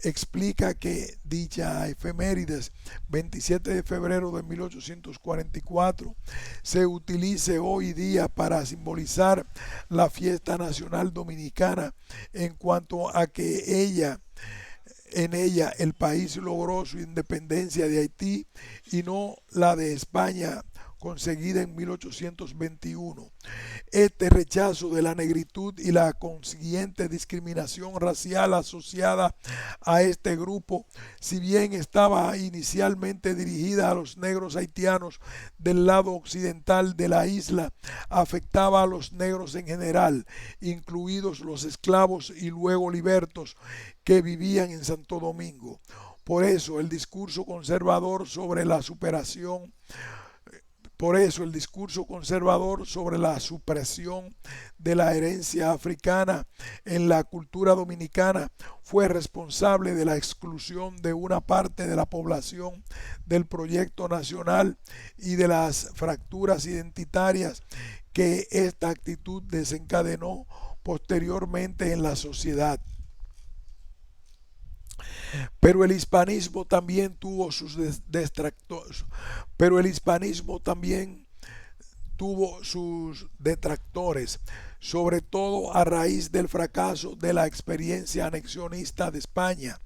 explica que dicha efemérides, 27 de febrero de 1844, se utilice hoy día para simbolizar la fiesta nacional dominicana, en cuanto a que en ella el país logró su independencia de Haití y no la de España conseguida en 1821. Este rechazo de la negritud y la consiguiente discriminación racial asociada a este grupo, si bien estaba inicialmente dirigida a los negros haitianos del lado occidental de la isla, afectaba a los negros en general, incluidos los esclavos y luego libertos, que vivían en Santo Domingo. Por eso el discurso conservador sobre la superación Por eso el discurso conservador sobre la supresión de la herencia africana en la cultura dominicana fue responsable de la exclusión de una parte de la población del proyecto nacional y de las fracturas identitarias que esta actitud desencadenó posteriormente en la sociedad. Pero el hispanismo también tuvo sus detractores, pero el hispanismo también tuvo sus detractores, sobre todo a raíz del fracaso de la experiencia anexionista de España,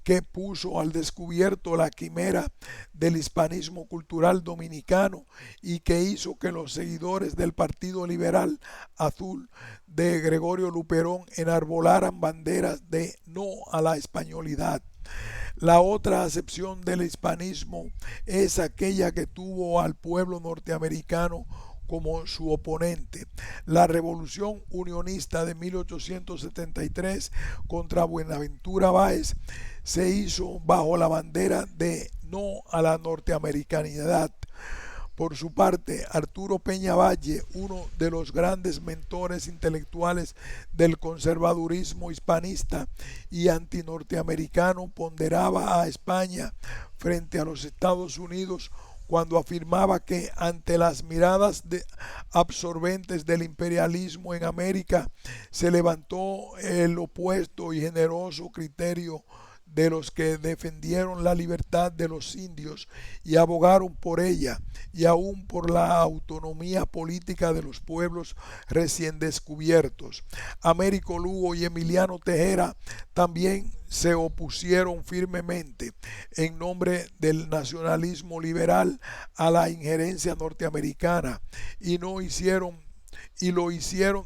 que puso al descubierto la quimera del hispanismo cultural dominicano y que hizo que los seguidores del Partido Liberal Azul de Gregorio Luperón enarbolaran banderas de no a la españolidad. La otra acepción del hispanismo es aquella que tuvo al pueblo norteamericano como su oponente. La revolución unionista de 1873 contra Buenaventura Báez se hizo bajo la bandera de no a la norteamericanidad. Por su parte, Arturo Peña Valle, uno de los grandes mentores intelectuales del conservadurismo hispanista y antinorteamericano, ponderaba a España frente a los Estados Unidos cuando afirmaba que ante las miradas absorbentes del imperialismo en América se levantó el opuesto y generoso criterio de los que defendieron la libertad de los indios y abogaron por ella y aún por la autonomía política de los pueblos recién descubiertos. Américo Lugo y Emiliano Tejera también se opusieron firmemente en nombre del nacionalismo liberal a la injerencia norteamericana y lo hicieron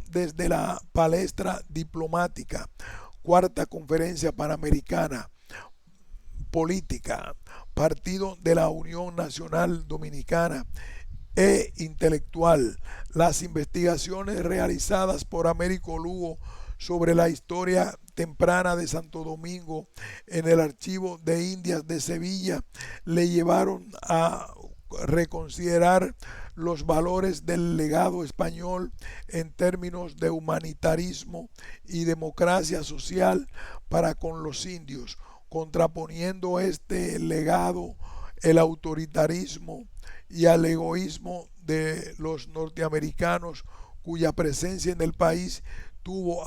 desde la palestra diplomática. Cuarta Conferencia Panamericana Política, Partido de la Unión Nacional Dominicana e Intelectual. Las investigaciones realizadas por Américo Lugo sobre la historia temprana de Santo Domingo en el Archivo de Indias de Sevilla le llevaron a reconsiderar los valores del legado español en términos de humanitarismo y democracia social para con los indios, contraponiendo este legado el autoritarismo y al egoísmo de los norteamericanos, cuya presencia en el país tuvo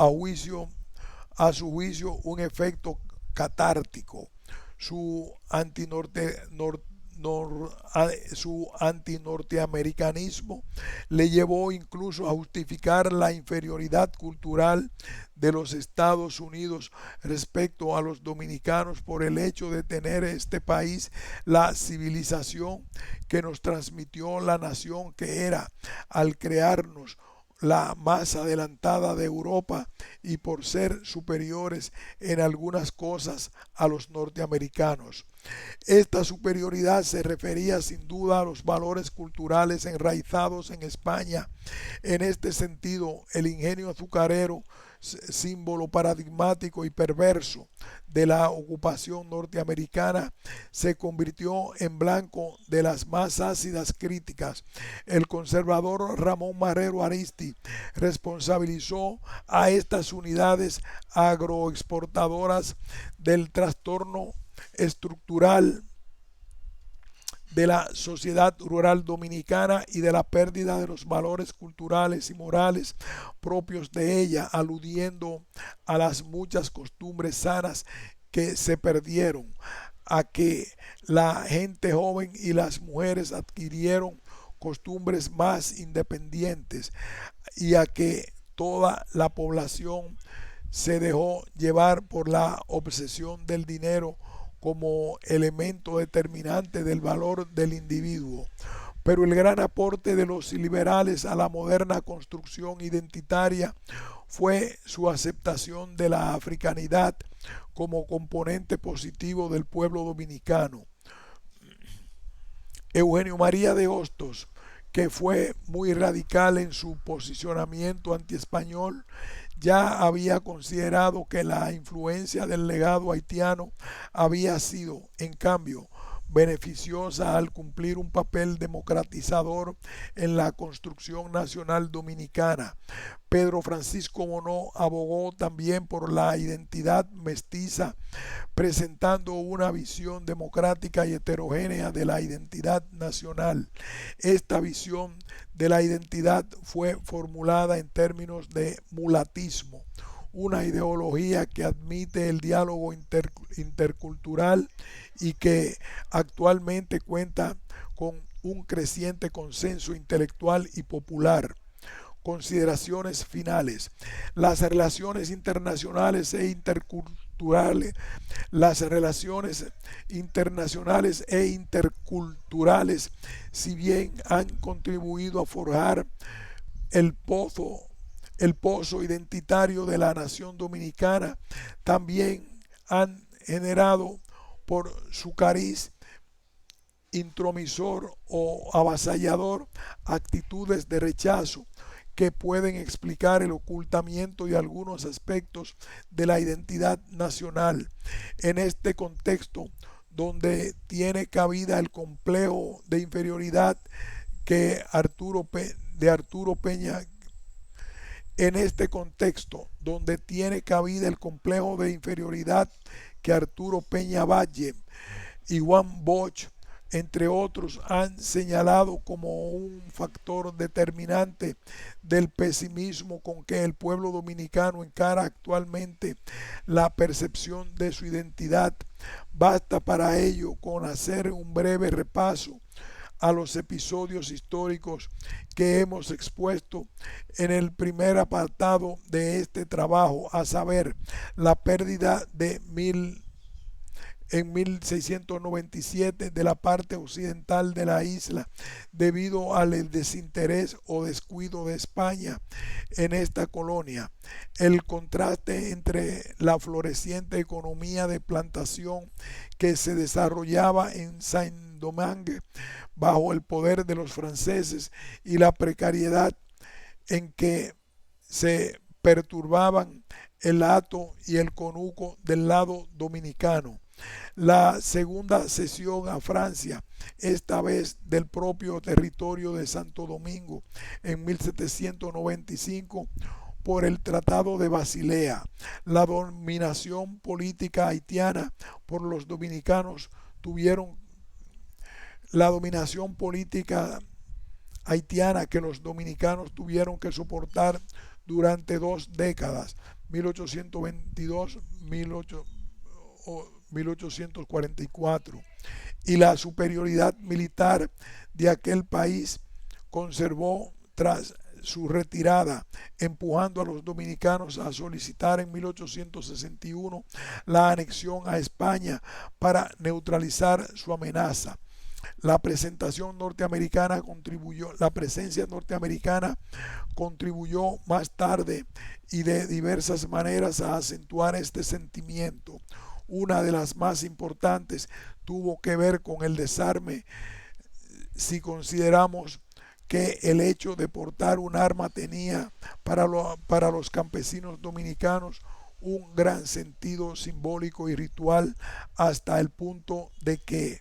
a su juicio un efecto catártico. Su antinorteamericanismo le llevó incluso a justificar la inferioridad cultural de los Estados Unidos respecto a los dominicanos por el hecho de tener este país la civilización que nos transmitió la nación que era al crearnos la más adelantada de Europa y por ser superiores en algunas cosas a los norteamericanos. Esta superioridad se refería sin duda a los valores culturales enraizados en España. En este sentido, el ingenio azucarero, símbolo paradigmático y perverso de la ocupación norteamericana, se convirtió en blanco de las más ácidas críticas. El conservador Ramón Marrero Aristi responsabilizó a estas unidades agroexportadoras del trastorno estructural de la sociedad rural dominicana y de la pérdida de los valores culturales y morales propios de ella, aludiendo a las muchas costumbres sanas que se perdieron, a que la gente joven y las mujeres adquirieron costumbres más independientes y a que toda la población se dejó llevar por la obsesión del dinero como elemento determinante del valor del individuo. Pero el gran aporte de los liberales a la moderna construcción identitaria fue su aceptación de la africanidad como componente positivo del pueblo dominicano. Eugenio María de Hostos, que fue muy radical en su posicionamiento antiespañol, ya había considerado que la influencia del legado haitiano había sido, en cambio, beneficiosa al cumplir un papel democratizador en la construcción nacional dominicana. Pedro Francisco Bono abogó también por la identidad mestiza, presentando una visión democrática y heterogénea de la identidad nacional. Esta visión de la identidad fue formulada en términos de mulatismo, una ideología que admite el diálogo intercultural y que actualmente cuenta con un creciente consenso intelectual y popular. Consideraciones finales. Las relaciones internacionales e interculturales, las relaciones internacionales e interculturales, si bien han contribuido a forjar el pozo, el pozo identitario de la nación dominicana, también han generado por su cariz intromisor o avasallador actitudes de rechazo que pueden explicar el ocultamiento de algunos aspectos de la identidad nacional. En este contexto, donde tiene cabida el complejo de inferioridad que Arturo Peña, en este contexto, donde tiene cabida el complejo de inferioridad que Arturo Peña Valle y Juan Bosch, entre otros, han señalado como un factor determinante del pesimismo con que el pueblo dominicano encara actualmente la percepción de su identidad. Basta para ello con hacer un breve repaso a los episodios históricos que hemos expuesto en el primer apartado de este trabajo, a saber, la pérdida en 1697 de la parte occidental de la isla debido al desinterés o descuido de España en esta colonia. El contraste entre la floreciente economía de plantación que se desarrollaba en Saint-Domingue bajo el poder de los franceses y la precariedad en que se perturbaban el hato y el conuco del lado dominicano. La segunda cesión a Francia, esta vez del propio territorio de Santo Domingo en 1795 por el Tratado de Basilea. La dominación política haitiana por los dominicanos la dominación política haitiana que los dominicanos tuvieron que soportar durante 2 décadas, 1822-1844, y la superioridad militar de aquel país conservó tras su retirada, empujando a los dominicanos a solicitar en 1861 la anexión a España para neutralizar su amenaza. La presencia norteamericana contribuyó más tarde y de diversas maneras a acentuar este sentimiento. Una de las más importantes tuvo que ver con el desarme, si consideramos que el hecho de portar un arma tenía para los campesinos dominicanos un gran sentido simbólico y ritual, hasta el punto de que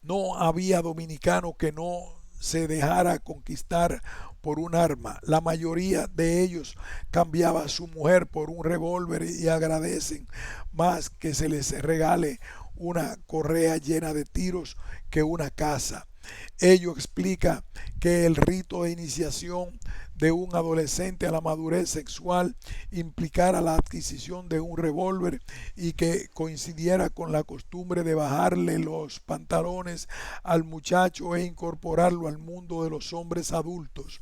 no había dominicano que no se dejara conquistar por un arma. La mayoría de ellos cambiaba a su mujer por un revólver y agradecen más que se les regale una correa llena de tiros que una casa. Ello explica que el rito de iniciación de un adolescente a la madurez sexual implicara la adquisición de un revólver y que coincidiera con la costumbre de bajarle los pantalones al muchacho e incorporarlo al mundo de los hombres adultos.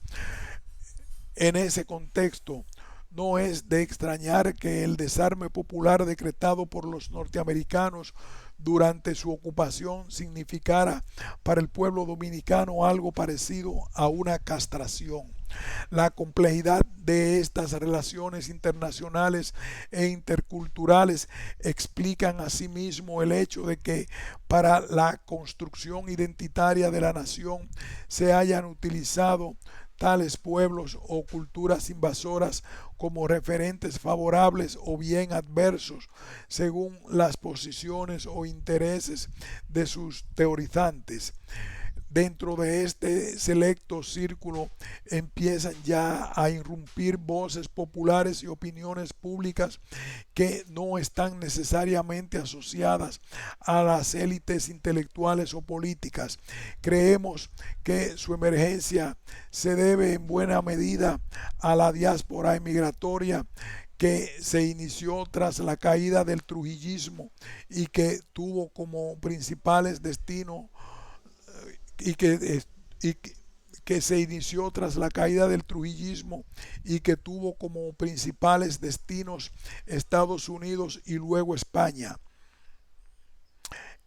En ese contexto, no es de extrañar que el desarme popular decretado por los norteamericanos durante su ocupación significara para el pueblo dominicano algo parecido a una castración. La complejidad de estas relaciones internacionales e interculturales explican asimismo el hecho de que para la construcción identitaria de la nación se hayan utilizado tales pueblos o culturas invasoras como referentes favorables o bien adversos según las posiciones o intereses de sus teorizantes. Dentro de este selecto círculo empiezan ya a irrumpir voces populares y opiniones públicas que no están necesariamente asociadas a las élites intelectuales o políticas. Creemos que su emergencia se debe en buena medida a la diáspora emigratoria que se inició tras la caída del trujillismo y que tuvo como principales destinos y que, y que se inició tras la caída del trujillismo y que tuvo como principales destinos Estados Unidos y luego España.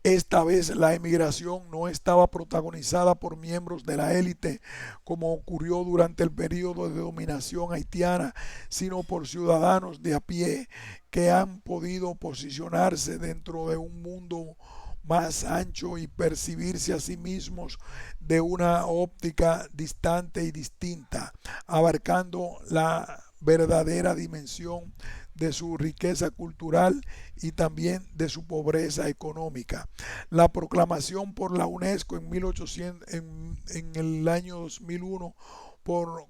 Esta vez la emigración no estaba protagonizada por miembros de la élite como ocurrió durante el periodo de dominación haitiana, sino por ciudadanos de a pie que han podido posicionarse dentro de un mundo más ancho y percibirse a sí mismos de una óptica distante y distinta, abarcando la verdadera dimensión de su riqueza cultural y también de su pobreza económica. La proclamación por la UNESCO en 1800, en el año 2001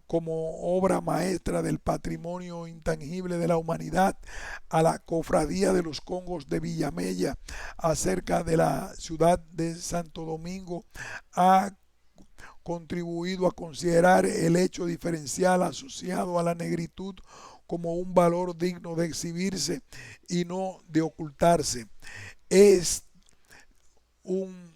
como obra maestra del patrimonio intangible de la humanidad a la Cofradía de los Congos de Villamella acerca de la ciudad de Santo Domingo ha contribuido a considerar el hecho diferencial asociado a la negritud como un valor digno de exhibirse y no de ocultarse. Es un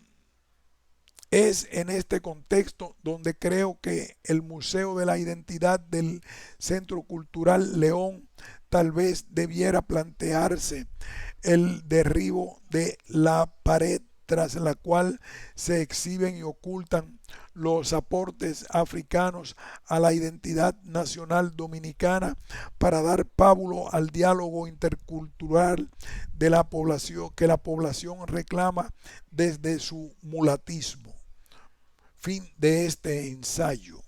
Es en este contexto donde creo que el Museo de la Identidad del Centro Cultural León tal vez debiera plantearse el derribo de la pared tras la cual se exhiben y ocultan los aportes africanos a la identidad nacional dominicana para dar pábulo al diálogo intercultural de la población que la población reclama desde su mulatismo. Fin de este ensayo.